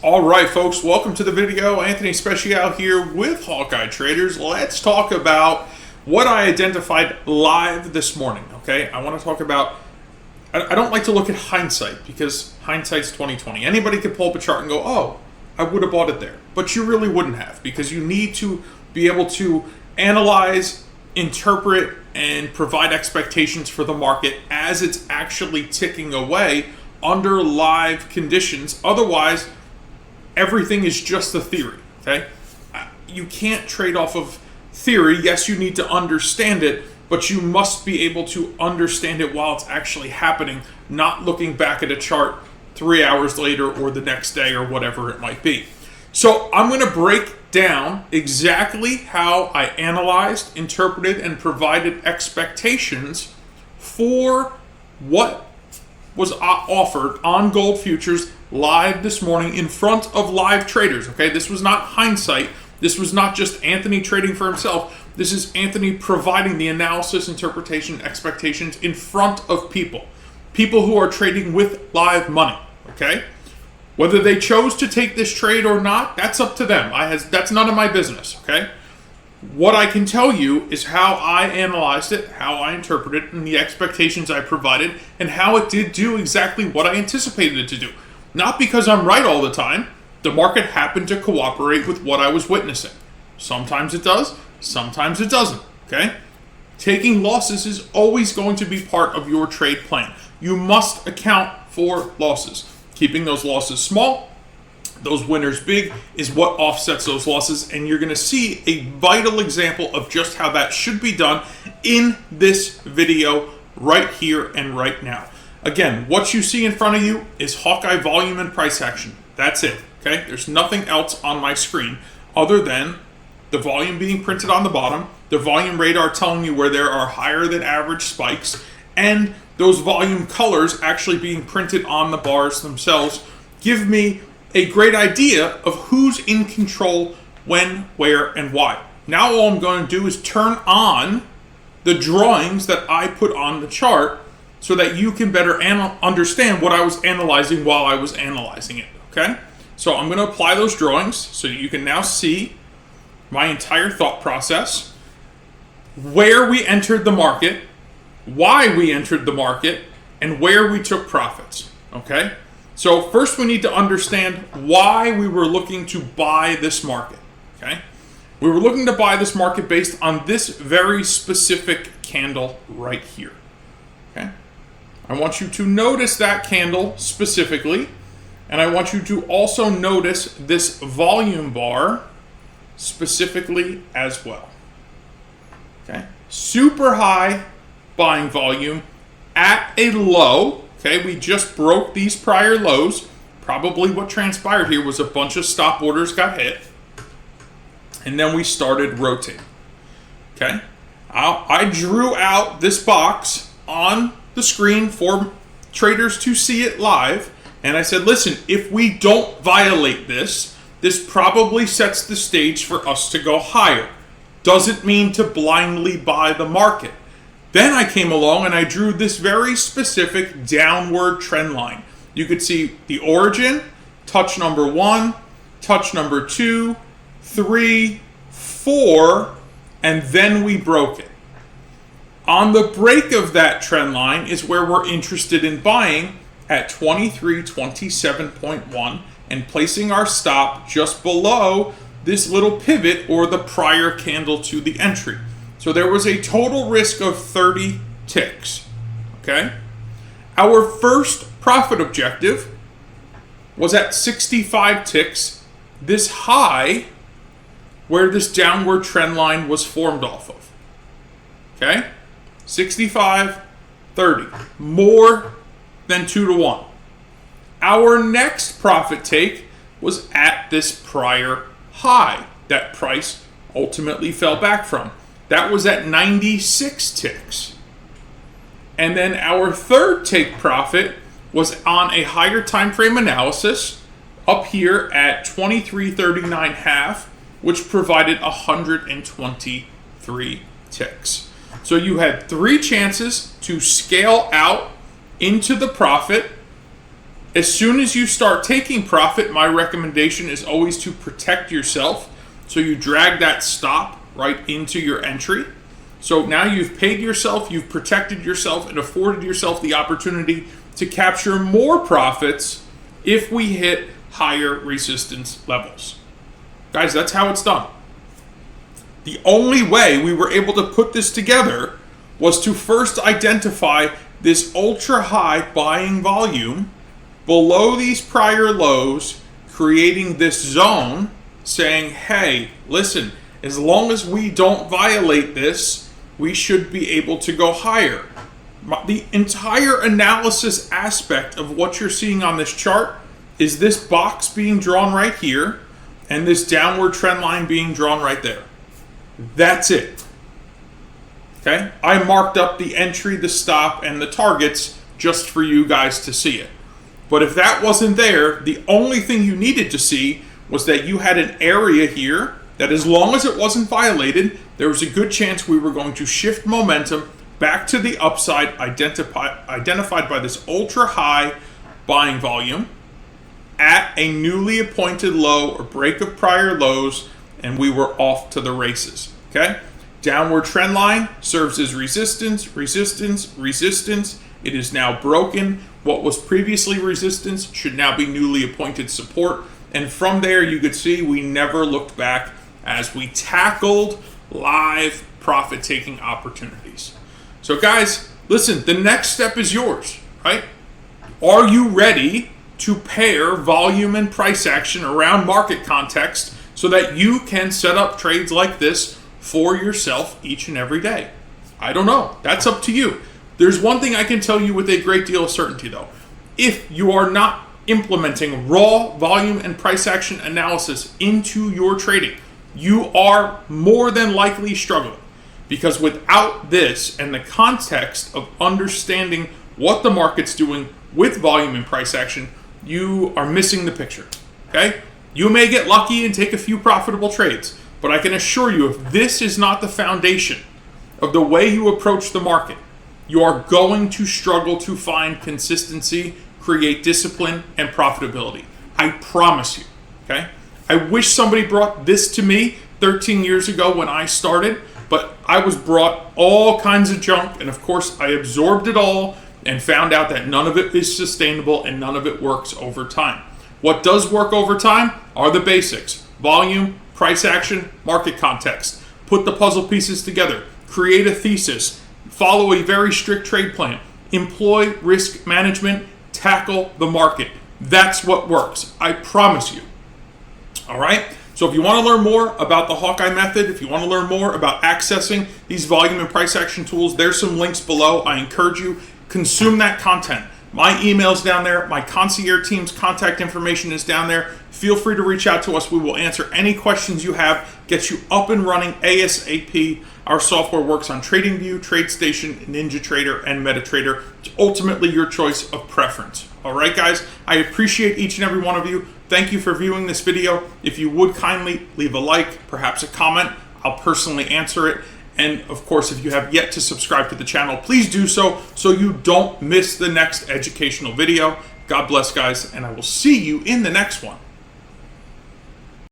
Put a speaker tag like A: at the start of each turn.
A: All right, folks, welcome to the video. Anthony Special here with Hawkeye Traders. Let's talk about what I identified live this morning, okay? I want to talk about, I don't like to look at hindsight because hindsight's 20/20. Anybody could pull up a chart and go, oh, I would have bought it there. But you really wouldn't have, because you need to be able to analyze, interpret, and provide expectations for the market as it's actually ticking away under live conditions. Otherwise, everything is just a theory, okay? You can't trade off of theory. Yes, you need to understand it, but you must be able to understand it while it's actually happening, not looking back at a chart 3 hours later or the next day or whatever it might be. So I'm going to break down exactly how I analyzed, interpreted, and provided expectations for what was offered on gold futures live this morning in front of live traders. Okay, this was not hindsight. This was not just Anthony trading for himself. This is Anthony providing the analysis, interpretation, expectations in front of people who are trading with live money. Okay, whether they chose to take this trade or not, that's up to them. That's none of my business. Okay, what I can tell you is how I analyzed it, how I interpreted it, and the expectations I provided, and how it did do exactly what I anticipated it to do. Not because I'm right all the time. The market happened to cooperate with what I was witnessing. Sometimes it does, sometimes it doesn't, okay? Taking losses is always going to be part of your trade plan. You must account for losses. Keeping those losses small, those winners big, is what offsets those losses, and you're going to see a vital example of just how that should be done in this video right here and right now. Again, what you see in front of you is Hawkeye volume and price action. That's it, okay? There's nothing else on my screen other than the volume being printed on the bottom, the volume radar telling you where there are higher than average spikes, and those volume colors actually being printed on the bars themselves give me a great idea of who's in control, when, where, and why. Now all I'm going to do is turn on the drawings that I put on the chart so that you can better understand what I was analyzing while I was analyzing it, okay? So I'm going to apply those drawings so you can now see my entire thought process, where we entered the market, why we entered the market, and where we took profits, okay? So first we need to understand why we were looking to buy this market, okay? We were looking to buy this market based on this very specific candle right here, okay? I want you to notice that candle specifically, and I want you to also notice this volume bar specifically as well, okay? Super high buying volume at a low. Okay, we just broke these prior lows. Probably what transpired here was a bunch of stop orders got hit, and then we started rotating. Okay, I drew out this box on the screen for traders to see it live, and I said, listen, if we don't violate this, this probably sets the stage for us to go higher. Doesn't mean to blindly buy the market. Then I came along and I drew this very specific downward trend line. You could see the origin, touch number 1, touch number 2, 3, 4, and then we broke it. On the break of that trend line is where we're interested in buying at 2327.1 and placing our stop just below this little pivot or the prior candle to the entry. So there was a total risk of 30 ticks, okay? Our first profit objective was at 65 ticks, this high where this downward trend line was formed off of, okay? 65, 30, more than 2 to 1. Our next profit take was at this prior high that price ultimately fell back from. That was at 96 ticks. And then our third take profit was on a higher time frame analysis up here at 2339.5, which provided 123 ticks. So you had 3 chances to scale out into the profit As soon as you start taking profit, my recommendation is always to protect yourself. So you drag that stop right into your entry. So now you've paid yourself, you've protected yourself, and afforded yourself the opportunity to capture more profits if we hit higher resistance levels. Guys, that's how it's done. The only way we were able to put this together was to first identify this ultra high buying volume below these prior lows, creating this zone saying, hey, listen, as long as we don't violate this, we should be able to go higher. The entire analysis aspect of what you're seeing on this chart is this box being drawn right here and this downward trend line being drawn right there. That's it. Okay? I marked up the entry, the stop, and the targets just for you guys to see it. But if that wasn't there, the only thing you needed to see was that you had an area here that, as long as it wasn't violated, there was a good chance we were going to shift momentum back to the upside, identified by this ultra high buying volume at a newly appointed low or break of prior lows, and we were off to the races. Okay? Downward trend line serves as resistance, resistance, resistance. It is now broken. What was previously resistance should now be newly appointed support. And from there, you could see we never looked back as we tackled live profit-taking opportunities. So guys, listen, the next step is yours, right? Are you ready to pair volume and price action around market context so that you can set up trades like this for yourself each and every day? I don't know. That's up to you. There's one thing I can tell you with a great deal of certainty, though. If you are not implementing raw volume and price action analysis into your trading, you are more than likely struggling. Because without this and the context of understanding what the market's doing with volume and price action, you are missing the picture. Okay? You may get lucky and take a few profitable trades, but I can assure you, if this is not the foundation of the way you approach the market, you are going to struggle to find consistency, create discipline, and profitability. I promise you, okay? I wish somebody brought this to me 13 years ago when I started, but I was brought all kinds of junk, and of course I absorbed it all and found out that none of it is sustainable and none of it works over time. What does work over time are the basics: volume, price action, market context. Put the puzzle pieces together, create a thesis, follow a very strict trade plan, employ risk management, tackle the market. That's what works. I promise you. All right? So if you want to learn more about the Hawkeye method, if you want to learn more about accessing these volume and price action tools, there's some links below. I encourage you, consume that content. My email's down there. My concierge team's contact information is down there. Feel free to reach out to us. We will answer any questions you have, get you up and running ASAP. Our software works on TradingView, TradeStation, NinjaTrader, and MetaTrader. It's ultimately your choice of preference. All right, guys, I appreciate each and every one of you. Thank you for viewing this video. If you would kindly leave a like, perhaps a comment, I'll personally answer it. And of course, if you have yet to subscribe to the channel, please do so you don't miss the next educational video. God bless, guys, and I will see you in the next one.